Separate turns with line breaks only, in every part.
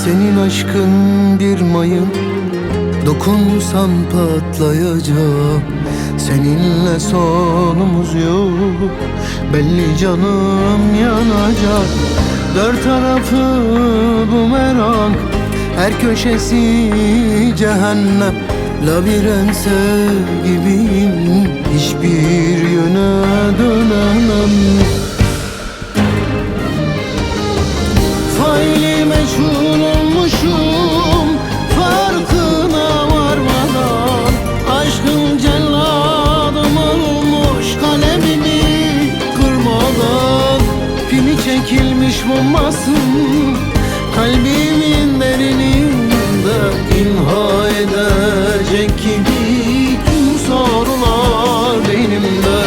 Senin aşkın bir mayın, dokunsam patlayacak. Seninle sonumuz yok, belli canım yanacak. Dört tarafı bumerang, her köşesi cehennem. Labirentse gibiyim, hiçbir yöne dönemem. Faili meçhul olmuşum, farkına varmadan. Aşkın celladım olmuş, kalemimi kırmadan. Pimi çekilmiş bombasın, kalbimin derininde. İmha edecek gibi tüm sorular beynimde.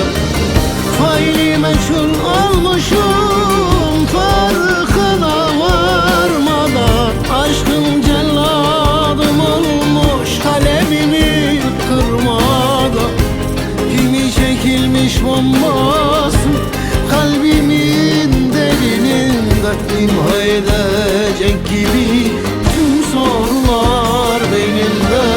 Faili meçhul olmuşum, farkına varmadan. Aşkın celladım olmuş, kalemimi kırmadan. Pimi çekilmiş bombasın, kalbimin derininde. İmha edecek gibi tüm sorular beynimde.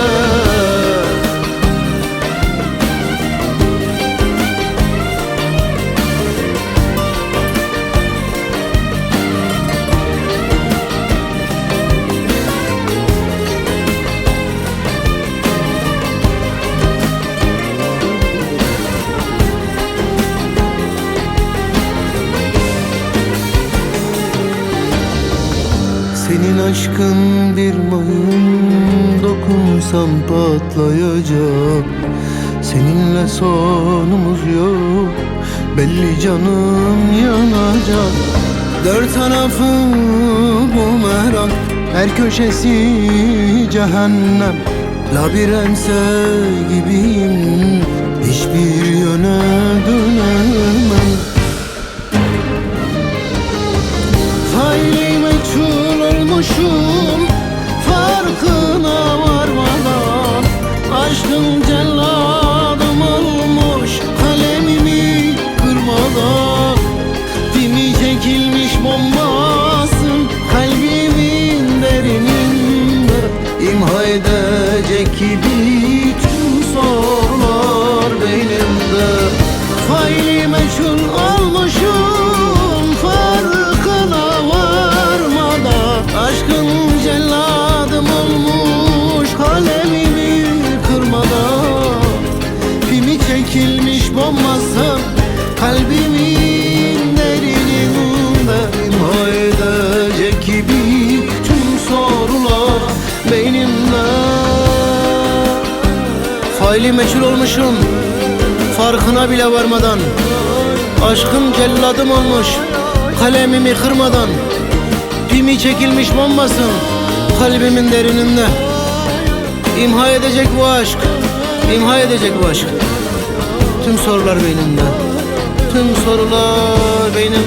Senin aşkın bir mayın, dokunsam patlayacak. Seninle sonumuz yok, belli canım yanacak. Dört tarafı bumerang, her köşesi cehennem. Labirentse gibiyim, hiçbir yöne dönemem. Faili meçhul olmuşum, farkına varmadan. Aşkın celladım olmuş, kalemimi kırmadan. Pimi çekilmiş bombasın, kalbimin derininde. İmha edecek gibi tüm sorular beynimde. Faili meçhul olmuşum, farkına varmadan. Aşkın celladım olmuş, kalemimi kırmadan. Pimi çekilmiş bombası, kalbimin derininde. İmha edecek gibi tüm sorular beynimde. Faili meçhul olmuşum, farkına bile varmadan. Aşkın celladım olmuş, kalemimi kırmadan. Pimi çekilmiş bombasın, kalbimin derininde. İmha edecek bu aşk, imha edecek bu aşk. Tüm sorular beynimde, tüm sorular beynimde.